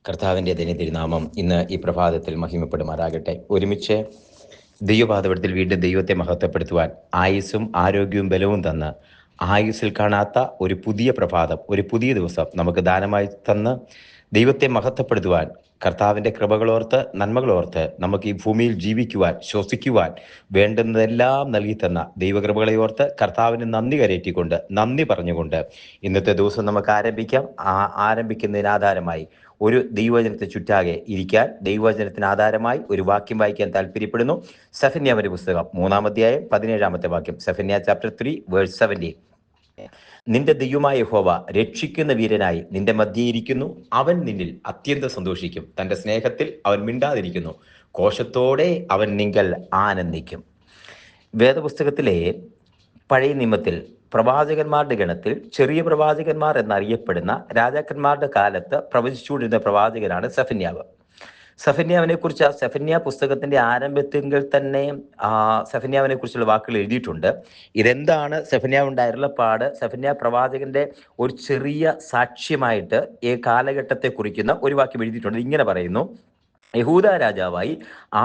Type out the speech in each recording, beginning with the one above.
കർത്താവിൻ്റെ തിരുനാമം ഇന്ന് ഈ പ്രഭാതത്തിൽ മഹിമപ്പെടുമാറാകട്ടെ. ഒരുമിച്ച് ദൈവപാദപീഠത്തിൽ വീണ്ടും ദൈവത്തെ മഹത്വപ്പെടുത്തുവാൻ ആയുസ്സും ആരോഗ്യവും ബലവും തന്ന് ആയുസ്സിൽ കാണാത്ത ഒരു പുതിയ പ്രഭാതം, ഒരു പുതിയ ദിവസം നമുക്ക് ദാനമായി തന്ന് ദൈവത്തെ മഹത്വപ്പെടുത്തുവാൻ, കർത്താവിൻ്റെ കൃപകളോർത്ത് നന്മകളോർത്ത് നമുക്ക് ഈ ഭൂമിയിൽ ജീവിക്കുവാൻ, ശ്വസിക്കുവാൻ വേണ്ടുന്നതെല്ലാം നൽകി തന്ന ദൈവകൃപകളെ ഓർത്ത് കർത്താവിന് നന്ദി കരയറ്റിക്കൊണ്ട്, നന്ദി പറഞ്ഞുകൊണ്ട് ഇന്നത്തെ ദിവസം നമുക്ക് ആരംഭിക്കാം. ആരംഭിക്കുന്നതിന് ആധാരമായി ഒരു ദൈവവചനത്തെ ചുറ്റാകെ ഇരിക്കാൻ ദൈവവചനത്തിന് ആധാരമായി ഒരു വാക്യം വായിക്കാൻ താല്പര്യപ്പെടുന്നു. സെഫന്യാവിന്റെ പുസ്തകം 3-ാം അധ്യായം 17-ാമത്തെ വാക്യം. Zephaniah chapter 3 verse 17. നിന്റെ ദൈവമായ യഹോവ രക്ഷിക്കുന്ന വീരനായി നിന്റെ മധ്യേ ഇരിക്കുന്നു. അവൻ നിന്നിൽ അത്യന്തം സന്തോഷിക്കും. തന്റെ സ്നേഹത്തിൽ അവൻ മിണ്ടാതിരിക്കുന്നു. കോശത്തോടെ അവൻ നിങ്കൽ ആനന്ദിക്കും. വേദപുസ്തകത്തിലെ പഴയ നിയമത്തിൽ പ്രവാചകന്മാരുടെ ഗണത്തിൽ ചെറിയ പ്രവാചകന്മാർ എന്നറിയപ്പെടുന്ന രാജാക്കന്മാരുടെ കാലത്ത് പ്രവചിച്ചുകൊണ്ടിരുന്ന പ്രവാചകനാണ് സെഫന്യാവ്. സെഫന്യാവിനെ കുറിച്ച് സെഫന്യ പുസ്തകത്തിന്റെ ആരംഭത്തിൽ തന്നെ സെഫന്യാവിനെ കുറിച്ചുള്ള വാക്കുകൾ എഴുതിയിട്ടുണ്ട്. ഇതെന്താണ് സെഫന്യാവ് ഉണ്ടായിരുന്ന പാട്? സെഫന്യ പ്രവാചകന്റെ ഒരു ചെറിയ സാക്ഷ്യമായിട്ട് ഈ കാലഘട്ടത്തെ കുറിക്കുന്ന ഒരു വാക്യം എഴുതിയിട്ടുണ്ട്. ഇങ്ങനെ പറയുന്നു: യഹൂദ രാജാവായി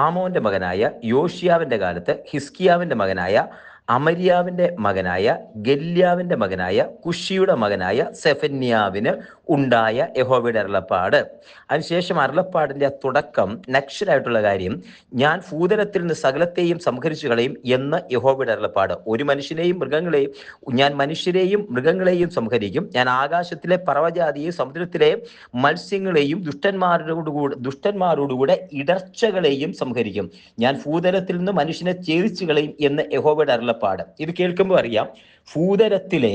ആമോന്റെ മകനായ യോഷിയാവിന്റെ കാലത്ത് ഹിസ്കിയാവിന്റെ മകനായ അമര്യാവിന്റെ മകനായ ഗല്യാവിന്റെ മകനായ കുഷിയുടെ മകനായ സെഫന്യാവിന് ഉണ്ടായ യഹോവയുടെ അരുളപ്പാട്. അതിനുശേഷം അരുളപ്പാടിന്റെ തുടക്കം നക്ഷരായിട്ടുള്ള കാര്യം: ഞാൻ ഭൂതലത്തിൽ നിന്ന് സകലത്തെയും സംഹരിച്ചു കളയും എന്ന് യഹോവയുടെ അരുളപ്പാട്. ഒരു മനുഷ്യനെയും മൃഗങ്ങളെയും ഞാൻ മനുഷ്യരെയും മൃഗങ്ങളെയും സംഹരിക്കും. ഞാൻ ആകാശത്തിലെ പറവജാതിയെയും സമുദ്രത്തിലെ മത്സ്യങ്ങളെയും ദുഷ്ടന്മാരോടുകൂടെ ഇടർച്ചകളെയും സംഹരിക്കും. ഞാൻ ഭൂതലത്തിൽ നിന്ന് മനുഷ്യനെ ഛേദിച്ചു കളയും എന്ന് യഹോവയുടെ അരുളപ്പാട്. ഇത് കേൾക്കുമ്പോൾ അറിയാം, ഭൂതലത്തിലെ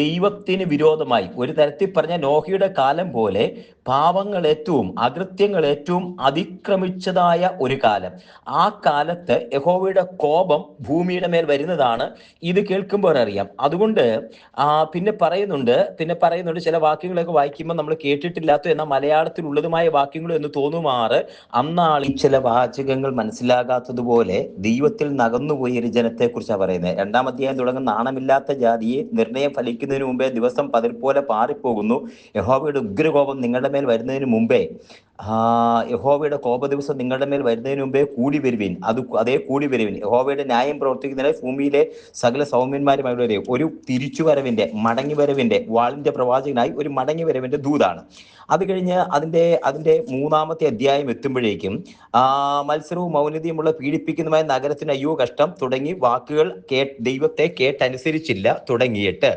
ദൈവത്തിന് വിരോധമായി, ഒരു തരത്തിൽ പറഞ്ഞ നോഹയുടെ കാലം പോലെ, പാപങ്ങൾ ഏറ്റവും അകൃത്യങ്ങൾ ഏറ്റവും അതിക്രമിച്ചതായ ഒരു കാലം. ആ കാലത്ത് യഹോവയുടെ കോപം ഭൂമിയുടെ മേൽ വരുന്നതാണ്. ഇത് കേൾക്കുമ്പോൾ അറിയാം. അതുകൊണ്ട് പിന്നെ പറയുന്നുണ്ട് ചില വാക്യങ്ങളൊക്കെ വായിക്കുമ്പോൾ നമ്മൾ കേട്ടിട്ടില്ലാത്ത എന്നാൽ മലയാളത്തിലുള്ളതുമായ വാക്യങ്ങൾ എന്ന് തോന്നുമാറ് അന്നാളി ചില വാചകങ്ങൾ മനസ്സിലാകാത്തതുപോലെ ദൈവത്തിൽ നകന്നുപോയ ഒരു ജനത്തെ കുറിച്ചാണ് പറയുന്നത്. 2-ാം അധ്യായം തുടങ്ങുന്ന നാണമില്ലാത്ത ജാതിയെ നിർണയം ഫലിക്കുന്നതിന് മുമ്പേ ദിവസം പതിൽ പോലെ പാറിപ്പോകുന്നു. യഹോവയുടെ ഉഗ്രകോപം നിങ്ങളുടെ മേൽ വരുന്നതിന് മുമ്പേ, യഹോവയുടെ കോപ ദിവസം നിങ്ങളുടെ മേൽ വരുന്നതിന് മുമ്പേ കൂടി വരുവിൻ. കൂടി വരുവിൻ. യഹോവയുടെ ന്യായം പ്രവർത്തിക്കുന്നതിനെ ഭൂമിയിലെ സകല സൗമ്യന്മാരുമായി ഒരു തിരിച്ചുവരവിന്റെ മടങ്ങിവരവിന്റെ വാളിന്റെ പ്രവാചകനായി ഒരു മടങ്ങിവരവിന്റെ ദൂതാണ്. അത് കഴിഞ്ഞ് അതിന്റെ 3-ാമത്തെ അധ്യായം എത്തുമ്പോഴേക്കും മത്സരവും മൗനതയുമുള്ള പീഡിപ്പിക്കുന്നതുമായ നഗരത്തിന് അയ്യോ കഷ്ടം തുടങ്ങി വാക്കുകൾ ദൈവത്തെ കേട്ടനുസരിച്ചില്ല തുടങ്ങിയിട്ട്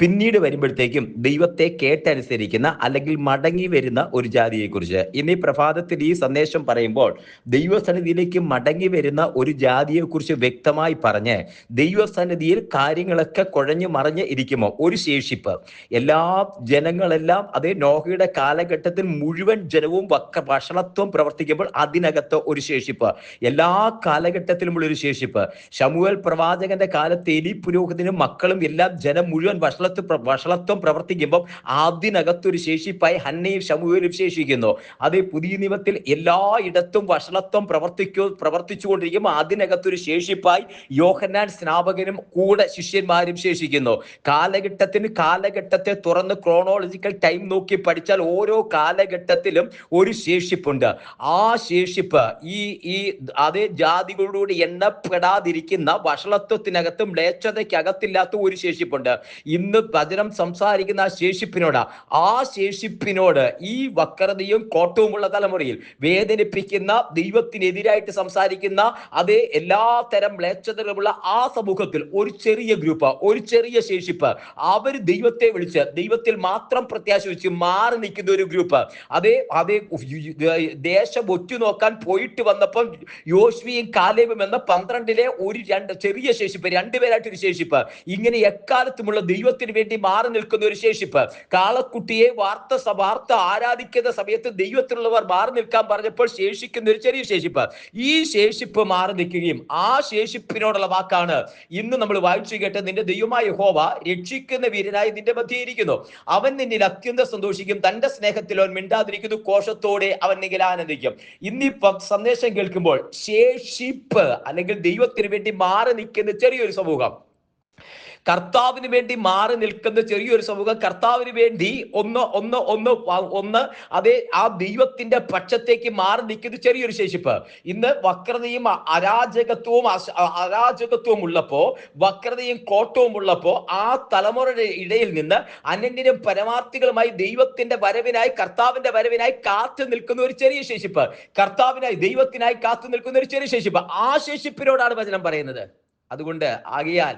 പിന്നീട് വരുമ്പോഴത്തേക്കും ദൈവത്തെ കേട്ടനുസരിക്കുന്ന അല്ലെങ്കിൽ മടങ്ങി വരുന്ന ഒരു ജാതിയെക്കുറിച്ച് ഇന്ന് ഈ പ്രഭാതത്തിൽ ഈ സന്ദേശം പറയുമ്പോൾ ദൈവസന്നിധിയിലേക്ക് മടങ്ങി വരുന്ന ഒരു ജാതിയെക്കുറിച്ച് വ്യക്തമായി പറഞ്ഞ് ദൈവസന്നിധിയിൽ കാര്യങ്ങളൊക്കെ കുഴഞ്ഞു മറിഞ്ഞ് ഇരിക്കുമോ ഒരു ശേഷിപ്പ്. എല്ലാ ജനങ്ങളെല്ലാം അതേ നോഹയുടെ കാലഘട്ടത്തിൽ മുഴുവൻ ജനവും വഷളത്വം പ്രവർത്തിക്കുമ്പോൾ അതിനകത്ത് ഒരു ശേഷിപ്പ്, എല്ലാ കാലഘട്ടത്തിലുമുള്ള ഒരു ശേഷിപ്പ്. ശമൂവേൽ പ്രവാചകന്റെ കാലത്ത് എലി പുരോഹിതനും മക്കളും എല്ലാം ജനം മുഴുവൻ വഷളത്വം പ്രവർത്തിക്കുമ്പോൾ അതിനകത്തൊരു ശേഷിപ്പായി ഹന്നയും ശമൂവേലും ശേഷിക്കുന്നു. അതേ പുതിയ നിയമത്തിൽ എല്ലായിടത്തും വഷളത്വം പ്രവർത്തിച്ചുകൊണ്ടിരിക്കുമ്പോൾ അതിനകത്തൊരു ശേഷിപ്പായി യോഹന്നാൻ സ്നാപകനും കൂടെ ശിഷ്യന്മാരും ശേഷിക്കുന്നു. കാലഘട്ടത്തെ തുറന്ന് ക്രോണോളജിക്കൽ ടൈം നോക്കി പഠിച്ചാൽ ഓരോ കാലഘട്ടത്തിലും ഒരു ശേഷിപ്പുണ്ട്. ആ ശേഷിപ്പ് ഈ അതേ ജാതികളോട് എണ്ണപ്പെടാതിരിക്കുന്ന വഷളത്വത്തിനകത്തും മ്ലേച്ഛതയ്ക്കകത്തില്ലാത്ത ഒരു ശേഷിപ്പുണ്ട്. ഇന്ന് വചനം സംസാരിക്കുന്ന ആ ശേഷിപ്പിനോട് ഈ വക്രതയും കോട്ടവുമുള്ള തലമുറയിൽ വേദനിപ്പിക്കുന്ന ദൈവത്തിനെതിരായിട്ട് സംസാരിക്കുന്ന അതേ എല്ലാ തരം മ്ലേച്ഛതകളുമുള്ള ആ സമൂഹത്തിൽ ഒരു ചെറിയ ഗ്രൂപ്പ്, ഒരു ചെറിയ ശേഷിപ്പ്, അവർ ദൈവത്തെ വിളിച്ച് ദൈവത്തിൽ മാത്രം പ്രത്യാശ വെച്ച് മാറി നിൽക്കുന്ന ഒരു ഗ്രൂപ്പ്. അതേ ദേശം ഒറ്റുനോക്കാൻ പോയിട്ട് വന്നപ്പം യോശുവയും കാലേബും എന്ന 12-ലെ ഒരു ചെറിയ ശേഷിപ്പ്, 2 പേരായിട്ടൊരു ശേഷിപ്പ്. ഇങ്ങനെ എക്കാലത്തുമുള്ള ദൈവത്തിന് വേണ്ടി മാറി നിൽക്കുന്ന ഒരു ശേഷിപ്പ്. കാളക്കുട്ടിയെ വാർത്ത ആരാധിക്കുന്ന സമയത്ത് ദൈവത്തിലുള്ളവർ മാറി നിൽക്കാൻ പറഞ്ഞപ്പോൾ ശേഷിക്കുന്ന ഒരു ചെറിയ ശേഷിപ്പ്. ഈ ശേഷിപ്പ് മാറി നിൽക്കുകയും ആ ശേഷിപ്പിനോടുള്ള വാക്കാണ് ഇന്ന് നമ്മൾ വായിച്ചു കേട്ട്: നിന്റെ ദൈവമായ യഹോവ രക്ഷിക്കുന്ന വീരനായി നിന്റെ മധ്യേ ഇരിക്കുന്നു. അവൻ നിന്നിൽ അത്യന്തം സന്തോഷിക്കും. തന്റെ സ്നേഹത്തിൽ അവൻ മിണ്ടാതിരിക്കുന്നു. കോശത്തോടെ അവൻ നിന്നിൽ ആനന്ദിക്കും. ഇന്നീ സന്ദേശം കേൾക്കുമ്പോൾ ശേഷിപ്പ് അല്ലെങ്കിൽ ദൈവത്തിന് വേണ്ടി മാറി നിൽക്കുന്ന ചെറിയൊരു സമൂഹം, കർത്താവിന് വേണ്ടി മാറി നിൽക്കുന്ന ചെറിയൊരു സമൂഹം കർത്താവിന് വേണ്ടി ഒന്ന് അതേ ആ ദൈവത്തിന്റെ പക്ഷത്തേക്ക് മാറി നിൽക്കുന്ന ചെറിയൊരു ശേഷിപ്പ്. ഇന്ന് വക്രതയും അരാജകത്വവും ഉള്ളപ്പോ, വക്രതയും കോട്ടവും ഉള്ളപ്പോ, ആ തലമുറയുടെ ഇടയിൽ നിന്ന് അനന്യരും പരമാർത്ഥികളുമായി ദൈവത്തിന്റെ വരവിനായി, കർത്താവിന്റെ വരവിനായി കാത്തു നിൽക്കുന്ന ഒരു ചെറിയ ശേഷിപ്പ്, കർത്താവിനായി ദൈവത്തിനായി കാത്തു നിൽക്കുന്ന ഒരു ചെറിയ ശേഷിപ്പ്, ആ ശേഷിപ്പിനോടാണ് വചനം പറയുന്നത്. അതുകൊണ്ട് ആകയാൽ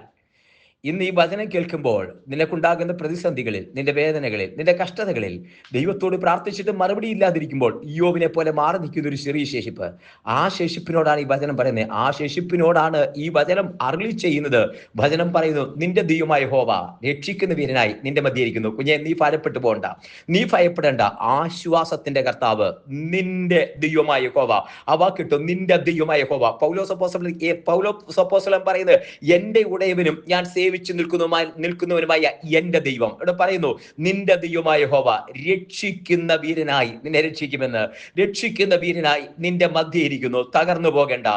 ഇന്ന് ഈ വചനം കേൾക്കുമ്പോൾ നിനക്കുണ്ടാകുന്ന പ്രതിസന്ധികളിൽ, നിന്റെ വേദനകളിൽ, നിന്റെ കഷ്ടതകളിൽ ദൈവത്തോട് പ്രാർത്ഥിച്ചിട്ട് മറുപടി ഇല്ലാതിരിക്കുമ്പോൾ ഇയ്യോബിനെ പോലെ മാറി നിൽക്കുന്ന ഒരു ചെറിയ ശേഷിപ്പ്, ആ ശേഷിപ്പിനോടാണ് ഈ വചനം പറയുന്നത്. ആ ശേഷിപ്പിനോടാണ് ഈ വചനം അരുളി ചെയ്യുന്നത്. വചനം പറയുന്നു, നിന്റെ ദൈവമായ യഹോവ രക്ഷിക്കുന്ന വീരനായി നിന്റെ മധ്യേ ഇരിക്കുന്നു. കുഞ്ഞെ, നീ ഭയപ്പെട്ടു പോകണ്ട, നീ ഭയപ്പെടേണ്ട. ആശ്വാസത്തിന്റെ കർത്താവ് നിന്റെ ദൈവമായ യഹോവ. ആ വാക്കിട്ടു, നിന്റെ ദൈവമായ യഹോവ. പൗലോസ് അപ്പോസ്തലൻ പറയുന്നത്, എന്റെ ഉടയവനും ഞാൻ നിൽക്കുന്നവനുമായ എന്റെ ദൈവം. ഇവിടെ പറയുന്നു, നിന്റെ ദൈവമായ യഹോവ രക്ഷിക്കുന്ന വീരനായി നിന്നെ രക്ഷിക്കുമെന്ന്. രക്ഷിക്കുന്ന വീരനായി നിന്റെ മധ്യേ ഇരിക്കുന്നു, തകർന്നു പോകേണ്ട.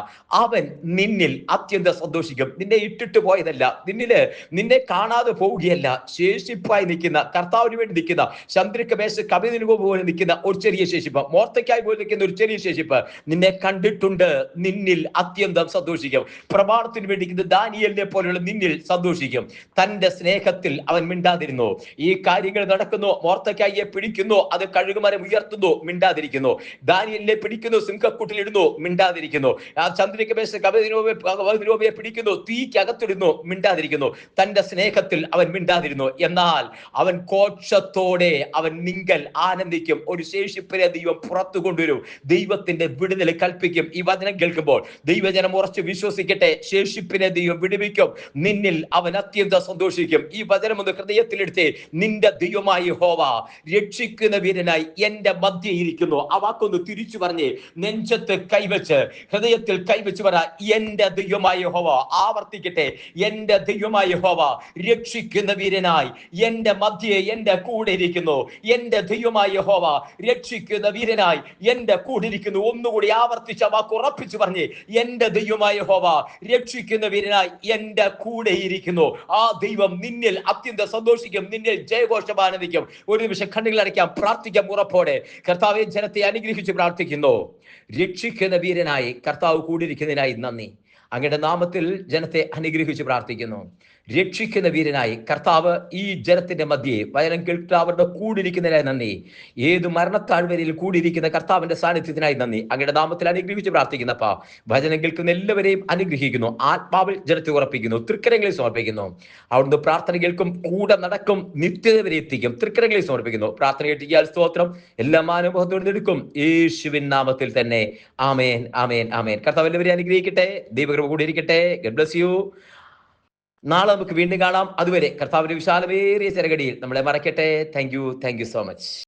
അവൻ നിന്നിൽ അത്യന്തം സന്തോഷിക്കും. നിന്നെ ഇട്ടിട്ട് പോയതല്ല, നിന്നെ കാണാതെ പോവുകയല്ല. ശേഷിപ്പായി നിൽക്കുന്ന, കർത്താവിന് വേണ്ടി നിൽക്കുന്ന, ചന്ദ്രിക മേശ കവിതനുക പോലെ നിൽക്കുന്ന ഒരു ചെറിയ ശേഷിപ്പ്, മോർത്തയ്ക്കായി പോലെ നിൽക്കുന്ന ഒരു ചെറിയ ശേഷിപ്പ് നിന്നെ കണ്ടിട്ടുണ്ട്, നിന്നിൽ അത്യന്തം സന്തോഷിക്കും. പ്രമാണത്തിന് വേണ്ടി ദാനിയേലിനെ പോലെയുള്ള നിന്നിൽ സന്തോഷിക്കും. തന്റെ സ്നേഹത്തിൽ അവൻ മിണ്ടാതിരുന്നു. ഈ കാര്യങ്ങൾ നടക്കുന്നു, മോർത്തയ്ക്കായിയെ പിടിക്കുന്നു, അത് കഴുകുമരം ഉയർത്തുന്നു, മിണ്ടാതിരിക്കുന്നു. ദാനിയേലിനെ പിടിക്കുന്നു, സിംഹക്കൂട്ടിലിടുന്നു, മിണ്ടാതിരിക്കുന്നു. ആ ചന്ദ്രിക മേശ കവിതയെ പിടിക്കുന്നു, തീക്കകത്തിടുന്നു, മിണ്ടാതിരിക്കുന്നു. തന്റെ സ്നേഹത്തിൽ അവൻ മിണ്ടാതിരുന്നു. എന്നാൽ അവൻ കോക്ഷത്തോടെ അവൻ നിങ്ങൾ ആനന്ദിക്കും. ഒരു ശേഷിപ്പിനെ ദൈവം പുറത്തു കൊണ്ടുവരും, ദൈവത്തിന്റെ വിടുതൽ കൽപ്പിക്കും. ഈ വചനം കേൾക്കുമ്പോൾ ദൈവജനം ഉറച്ചു വിശ്വസിക്കട്ടെ, ശേഷിപ്പിനെ ദൈവം വിടുവിക്കും, നിന്നിൽ അവൻ അത്യന്തം സന്തോഷിക്കും. ഈ വചനം ഒന്ന് ഹൃദയത്തിലെടുത്തേ. നിന്റെ ദൈവമായ യഹോവ രക്ഷിക്കുന്ന വീരനായി എന്റെ മധ്യേ ഇരിക്കുന്നു. ആ വാക്കൊന്ന് തിരിച്ചു പറഞ്ഞേ, നെഞ്ചത്ത് കൈവച്ച്, ഹൃദയത്തിൽ കൈവച്ച് പറ, എന്റെ ദൈവമായ യഹോവ. ആവർത്തിക്കട്ടെ, എന്റെ ദൈവമായ യഹോവ രക്ഷിക്കുന്ന വീരനായി എന്റെ മധ്യേ എന്റെ കൂടെ ഇരിക്കുന്നു. എന്റെ ദൈവമായ യഹോവ രക്ഷിക്കുന്ന വീരനായി എന്റെ കൂടെ ഇരിക്കുന്നു. ഒന്നുകൂടി ആവർത്തിച്ച വാക്ക് ഉറപ്പിച്ചു പറഞ്ഞേ, എന്റെ ദൈവമായ യഹോവ രക്ഷിക്കുന്ന വീരനായി എന്റെ കൂടെ ഇരിക്കുന്നു. ആ ദൈവം നിന്നിൽ അത്യന്തം സന്തോഷിക്കും, നിന്നിൽ ജയഘോഷം ആനന്ദിക്കും. ഒരു നിമിഷം കണ്ണുകൾ അടയ്ക്കാം, പ്രാർത്ഥിക്കാം ഉറപ്പോടെ. കർത്താവെ, ജനത്തെ അനുഗ്രഹിച്ച് പ്രാർത്ഥിക്കുന്നു. രക്ഷിക്കുന്ന വീരനായി കർത്താവ് കൂടിയിരിക്കുന്നതിനായി നന്ദി. അങ്ങയുടെ നാമത്തിൽ ജനത്തെ അനുഗ്രഹിച്ച് പ്രാർത്ഥിക്കുന്നു. രക്ഷിക്കുന്ന വീരനായി കർത്താവ് ഈ ജനത്തിന്റെ മധ്യേ വചനം കേൾക്കുക അവരുടെ കൂടിയിരിക്കുന്നതിനായി നന്ദി. ഏത് മരണത്താഴ്വരയിൽ കൂടിയിരിക്കുന്ന കർത്താവിന്റെ സാന്നിധ്യത്തിനായി നന്ദി. അങ്ങയുടെ നാമത്തിൽ അനുഗ്രഹിച്ച് പ്രാർത്ഥിക്കുന്നപ്പാ, വചനം കേൾക്കുന്ന എല്ലാവരെയും അനുഗ്രഹിക്കുന്നു. ആത്മാവിൽ ജനത്തെ ഉറപ്പിക്കുന്നു, തൃക്കരങ്ങളിൽ സമർപ്പിക്കുന്നു. അവിടുന്ന് പ്രാർത്ഥന കേൾക്കും, കൂടെ നടക്കും, നിത്യത വരെ എത്തിക്കും. തൃക്കരങ്ങളിൽ സമർപ്പിക്കുന്നു. പ്രാർത്ഥന കേട്ടിയാൽ സ്തോത്രം. എല്ലാ മാനവത്തോടും എടുക്കും, യേശുവിൻ നാമത്തിൽ തന്നെ. ആമേൻ, ആമേൻ, ആമേൻ. കർത്താവ് എല്ലാവരെയും അനുഗ്രഹിക്കട്ടെ. ദൈവകൃപ കൂടി ഇരിക്കട്ടെ. God bless you. നാളെ നമുക്ക് വീണ്ടും കാണാം. അതുവരെ കർത്താവിന്റെ വിശാലമേറിയ ചെറുകടിയിൽ നമ്മളെ മറക്കട്ടെ. Thank you so much.